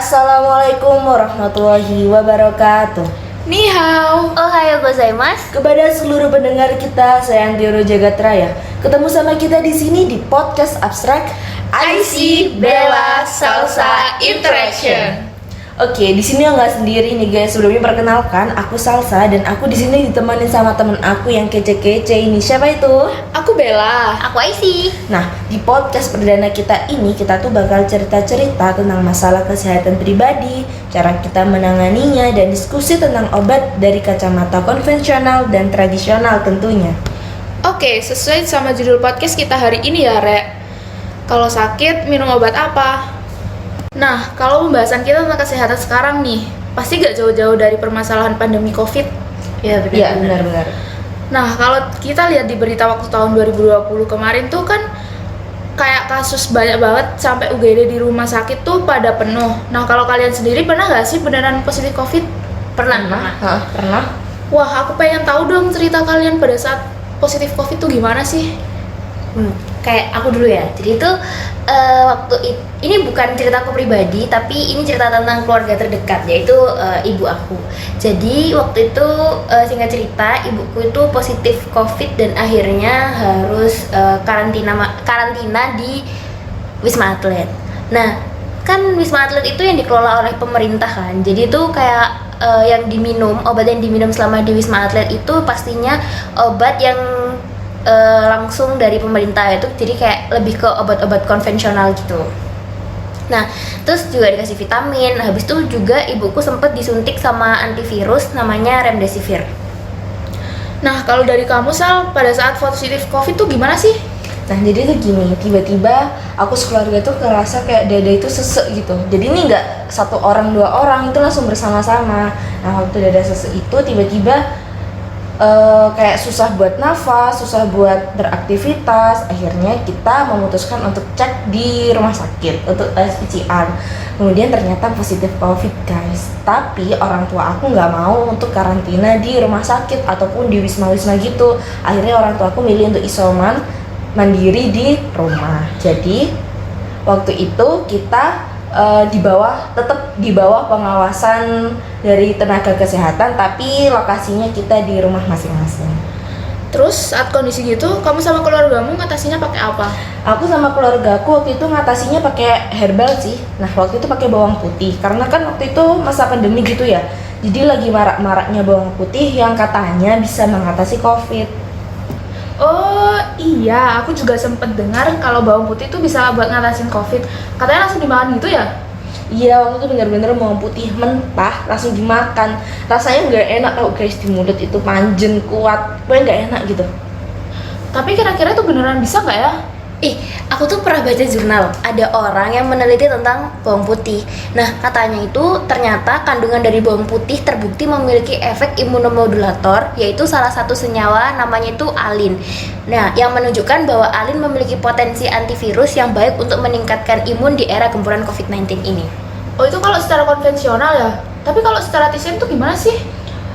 Assalamualaikum warahmatullahi wabarakatuh. Ni hao. Ohayo gozaimasu. Kepada seluruh pendengar kita, saya Antiro Jagatraya. Ketemu sama kita di sini di podcast abstrak IC Bella Salsa Interaction. Oke, di sini nggak sendiri nih guys. Sebelumnya perkenalkan, aku Salsa dan aku di sini ditemenin sama temen aku yang kece-kece ini. Siapa itu? Aku Bella. Aku Aisy. Nah, di podcast perdana kita ini kita tuh bakal cerita-cerita tentang masalah kesehatan pribadi, cara kita menanganinya, dan diskusi tentang obat dari kacamata konvensional dan tradisional tentunya. Oke, sesuai sama judul podcast kita hari ini ya, Rek. Kalau sakit, minum obat apa? Nah, kalau pembahasan kita tentang kesehatan sekarang nih, pasti gak jauh-jauh dari permasalahan pandemi COVID. Iya, benar-benar. Nah, kalau kita lihat di berita waktu tahun 2020 kemarin tuh kan kayak kasus banyak banget sampai UGD di rumah sakit tuh pada penuh. Nah, kalau kalian sendiri pernah gak sih beneran positif COVID? Pernah. Pernah. Wah, aku pengen tahu dong cerita kalian pada saat positif COVID tuh gimana sih? Kayak aku dulu ya. Jadi itu ini bukan ceritaku pribadi, tapi ini cerita tentang keluarga terdekat, yaitu ibu aku. Jadi waktu itu singkat cerita, ibuku itu positif COVID dan akhirnya harus karantina di Wisma Atlet. Nah, kan Wisma Atlet itu yang dikelola oleh pemerintah kan. Jadi itu kayak obat yang diminum selama di Wisma Atlet itu pastinya obat yang langsung dari pemerintah itu, jadi kayak lebih ke obat-obat konvensional gitu. Nah, terus juga dikasih vitamin. Habis itu juga ibuku sempat disuntik sama antivirus namanya remdesivir. Nah, kalau dari kamu Sal, pada saat positif COVID tuh gimana sih? Nah, jadi tuh gini, tiba-tiba aku sekeluarga tuh ngerasa kayak dada itu sesek gitu. Jadi ini nggak satu orang dua orang, itu langsung bersama-sama. Nah, waktu dada sesek itu tiba-tiba kayak susah buat nafas, susah buat beraktivitas. Akhirnya kita memutuskan untuk cek di rumah sakit untuk tes PCR. Kemudian ternyata positif COVID guys. Tapi orang tua aku nggak mau untuk karantina di rumah sakit ataupun di wisma-wisma gitu. Akhirnya orang tua aku milih untuk isoman mandiri di rumah. Jadi waktu itu kita tetap di bawah pengawasan dari tenaga kesehatan, tapi lokasinya kita di rumah masing-masing. Terus saat kondisi gitu, kamu sama keluargamu ngatasinya pakai apa? Aku sama keluargaku waktu itu ngatasinya pakai herbal sih. Nah, waktu itu pakai bawang putih karena kan waktu itu masa pandemi gitu ya. Jadi lagi marak-maraknya bawang putih yang katanya bisa mengatasi COVID. Oh iya, aku juga sempet dengar kalau bawang putih itu bisa buat ngatasin COVID. Katanya langsung dimakan gitu ya? Iya, waktu itu bener-bener bawang putih mentah langsung dimakan. Rasanya nggak enak tau guys, di mulut itu panjen kuat, pokoknya nggak enak gitu. Tapi kira-kira itu beneran bisa nggak ya? Aku tuh pernah baca jurnal, ada orang yang meneliti tentang bawang putih. Nah, katanya itu ternyata kandungan dari bawang putih terbukti memiliki efek imunomodulator, yaitu salah satu senyawa namanya itu alin. Nah, yang menunjukkan bahwa alin memiliki potensi antivirus yang baik untuk meningkatkan imun di era gempuran COVID-19 ini. Oh, itu kalau secara konvensional ya? Tapi kalau secara TCM tuh gimana sih?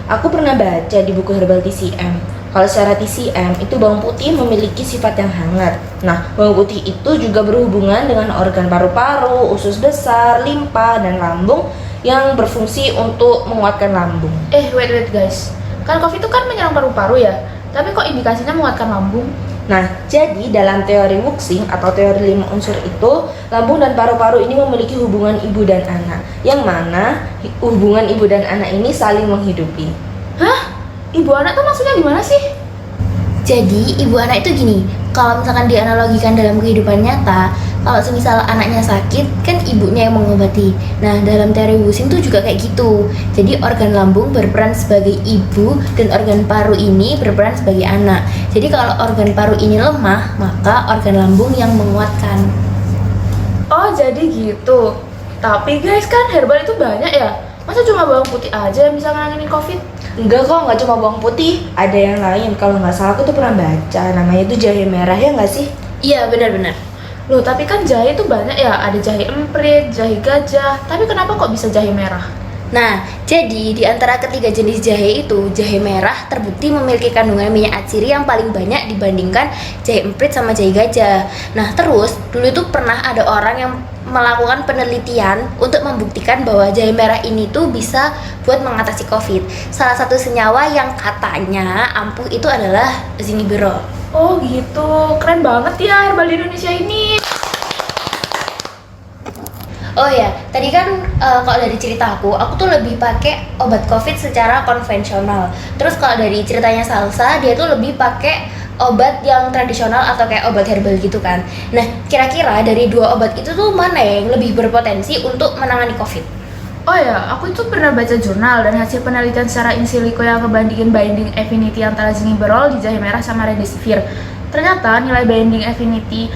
Aku pernah baca di buku herbal TCM. Kalau secara TCM itu bawang putih memiliki sifat yang hangat. Nah, bawang putih itu juga berhubungan dengan organ paru-paru, usus besar, limpa, dan lambung yang berfungsi untuk menguatkan lambung. Wait guys. Kan COVID itu kan menyerang paru-paru ya? Tapi kok indikasinya menguatkan lambung? Nah, jadi dalam teori Wuxing atau teori 5 unsur itu, lambung dan paru-paru ini memiliki hubungan ibu dan anak, yang mana hubungan ibu dan anak ini saling menghidupi. Hah? Ibu anak tuh maksudnya gimana sih? Jadi, ibu anak itu gini, kalau misalkan dianalogikan dalam kehidupan nyata, kalau semisal anaknya sakit, kan ibunya yang mengobati. Nah, dalam teori Wuxing tuh juga kayak gitu. Jadi, organ lambung berperan sebagai ibu dan organ paru ini berperan sebagai anak. Jadi, kalau organ paru ini lemah, maka organ lambung yang menguatkan. Oh, jadi gitu. Tapi guys, kan herbal itu banyak ya? Masa cuma bawang putih aja yang bisa nangani COVID? Enggak kok, nggak cuma bawang putih, ada yang lain. Kalau nggak salah aku tuh pernah baca, namanya itu jahe merah, ya nggak sih? Iya, benar-benar. Loh, tapi kan jahe itu banyak ya, ada jahe emprit, jahe gajah. Tapi kenapa kok bisa jahe merah? Nah, jadi di antara ketiga jenis jahe itu, jahe merah terbukti memiliki kandungan minyak atsiri yang paling banyak dibandingkan jahe emprit sama jahe gajah. Nah, terus dulu itu pernah ada orang yang melakukan penelitian untuk membuktikan bahwa jahe merah ini tuh bisa buat mengatasi COVID. Salah satu senyawa yang katanya ampuh itu adalah zingiberol. Oh gitu, keren banget ya herbal di Indonesia ini. Oh ya, tadi kan kalau dari cerita aku tuh lebih pakai obat COVID secara konvensional. Terus kalau dari ceritanya Salsa, dia tuh lebih pakai obat yang tradisional atau kayak obat herbal gitu kan. Nah, kira-kira dari dua obat itu tuh mana yang lebih berpotensi untuk menangani COVID? Oh ya, aku itu pernah baca jurnal dan hasil penelitian secara in silico yang ngebandingin binding affinity antara zingiberol di jahe merah sama remdesivir. Ternyata nilai binding affinity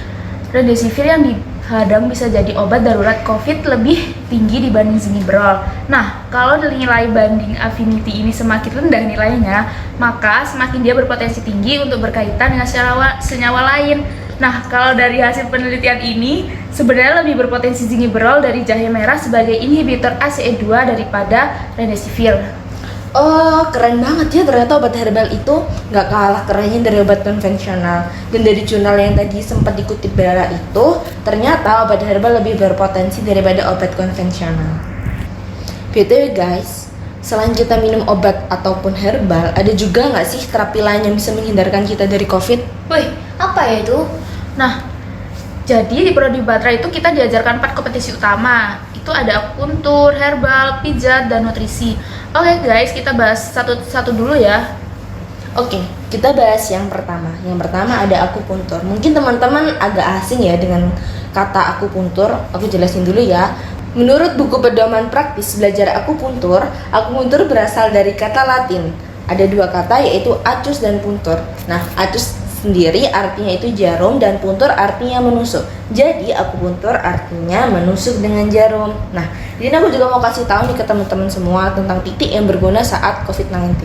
remdesivir yang dihadang bisa jadi obat darurat COVID lebih tinggi dibanding zingiberol. Nah, kalau nilai binding affinity ini semakin rendah nilainya, maka semakin dia berpotensi tinggi untuk berkaitan dengan senyawa lain. Nah, kalau dari hasil penelitian ini, sebenarnya lebih berpotensi zingiberol dari jahe merah sebagai inhibitor ACE2 daripada remdesivir. Oh, keren banget ya, ternyata obat herbal itu nggak kalah kerennya dari obat konvensional. Dan dari jurnal yang tadi sempat dikutip Bella itu, ternyata obat herbal lebih berpotensi daripada obat konvensional. BTW guys, selain kita minum obat ataupun herbal, ada juga nggak sih terapi lain yang bisa menghindarkan kita dari COVID? Wih, apa ya itu? Nah, jadi di Prodi Batra itu kita diajarkan 4 kompetisi utama. Itu ada akupuntur, herbal, pijat, dan nutrisi. Oke guys, kita bahas satu-satu dulu ya. Oke, kita bahas yang pertama. Yang pertama ada akupuntur. Mungkin teman-teman agak asing ya dengan kata akupuntur. Aku jelasin dulu ya. Menurut buku pedoman praktis belajar akupuntur berasal dari kata Latin. Ada 2 kata yaitu acus dan puntur. Nah, acus sendiri artinya itu jarum dan puntur artinya menusuk. Jadi akupuntur artinya menusuk dengan jarum. Nah, ini aku juga mau kasih tahu nih ke teman-teman semua tentang titik yang berguna saat COVID-19.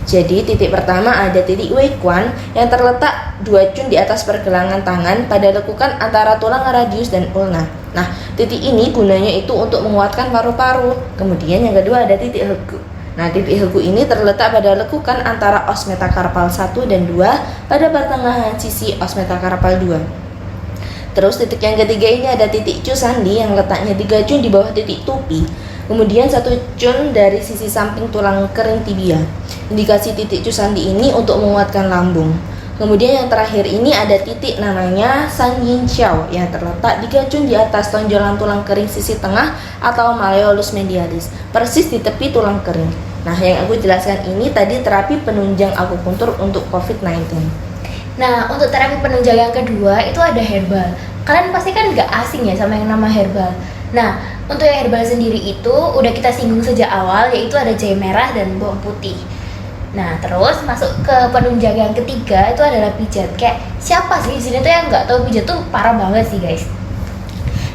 Jadi titik pertama ada titik Weikuan yang terletak 2 cun di atas pergelangan tangan pada lekukan antara tulang radius dan ulna. Nah, titik ini gunanya itu untuk menguatkan paru-paru. Kemudian yang kedua ada titik Heku. Nah, titik Heku ini terletak pada lekukan antara os metakarpal 1 dan 2 pada pertengahan sisi os metakarpal 2. Terus titik yang ketiga ini ada titik Cusandi yang letaknya 3 cun di bawah titik tupi. Kemudian 1 cun dari sisi samping tulang kering tibia. Indikasi titik Cusandi ini untuk menguatkan lambung. Kemudian yang terakhir ini ada titik namanya San Yin Xiao yang terletak 3 cun di atas tonjolan tulang kering sisi tengah atau malleolus medialis, persis di tepi tulang kering. Nah, yang aku jelaskan ini tadi terapi penunjang akupuntur untuk COVID-19. Nah, untuk terapi penunjang yang kedua itu ada herbal. Kalian pasti kan nggak asing ya sama yang nama herbal. Nah, untuk yang herbal sendiri itu udah kita singgung sejak awal, yaitu ada jahe merah dan bawang putih. Nah, terus masuk ke penunjang yang ketiga itu adalah pijat. Kayak siapa sih di sini tuh yang nggak tahu pijat tuh parah banget sih guys.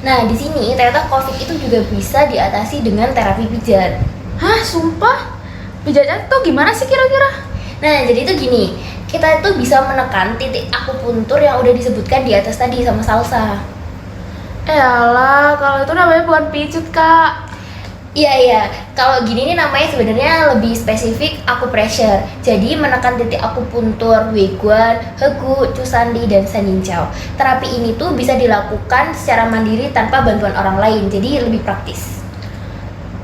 Nah, di sini ternyata COVID itu juga bisa diatasi dengan terapi pijat. Hah, sumpah? Pijatnya tuh gimana sih kira-kira? Nah, jadi itu gini, kita itu bisa menekan titik akupuntur yang udah disebutkan di atas tadi sama Salsa. Alah, kalau itu namanya bukan pijat, Kak. Iya, kalau gini nih namanya sebenarnya lebih spesifik acupressure. Jadi menekan titik akupuntur, Weiguan, Heku, Cusandi, dan Sanjinsao. Terapi ini tuh bisa dilakukan secara mandiri tanpa bantuan orang lain, jadi lebih praktis.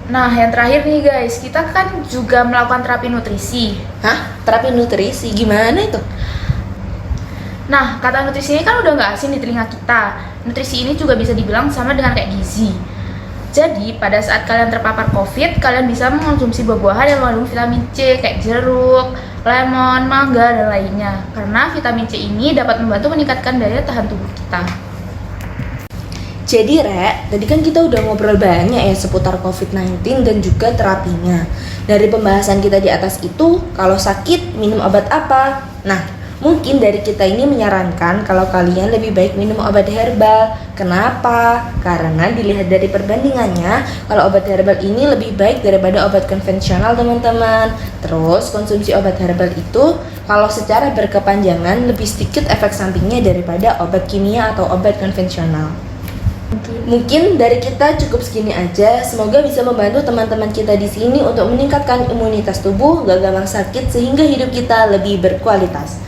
Nah, yang terakhir nih guys, kita kan juga melakukan terapi nutrisi. Hah? Terapi nutrisi? Gimana itu? Nah, kata nutrisi ini kan udah nggak asing di telinga kita. Nutrisi ini juga bisa dibilang sama dengan kayak gizi. Jadi, pada saat kalian terpapar COVID, kalian bisa mengonsumsi buah-buahan yang mengandung vitamin C kayak jeruk, lemon, mangga, dan lainnya. Karena vitamin C ini dapat membantu meningkatkan daya tahan tubuh kita. Jadi Rek, tadi kan kita udah ngobrol banyak ya seputar COVID-19 dan juga terapinya. Dari pembahasan kita di atas itu, kalau sakit minum obat apa? Nah, mungkin dari kita ini menyarankan kalau kalian lebih baik minum obat herbal. Kenapa? Karena dilihat dari perbandingannya, kalau obat herbal ini lebih baik daripada obat konvensional teman-teman. Terus konsumsi obat herbal itu kalau secara berkepanjangan lebih sedikit efek sampingnya daripada obat kimia atau obat konvensional. Mungkin dari kita cukup segini aja. Semoga bisa membantu teman-teman kita di sini untuk meningkatkan imunitas tubuh, gak gampang sakit, sehingga hidup kita lebih berkualitas.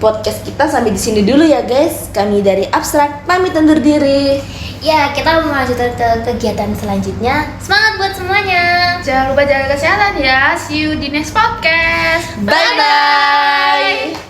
Podcast kita sampai di sini dulu ya guys. Kami dari Abstrak pamit undur diri. Ya, kita mau lanjutkan ke kegiatan selanjutnya. Semangat buat semuanya. Jangan lupa jaga kesehatan ya. See you di next podcast. Bye bye.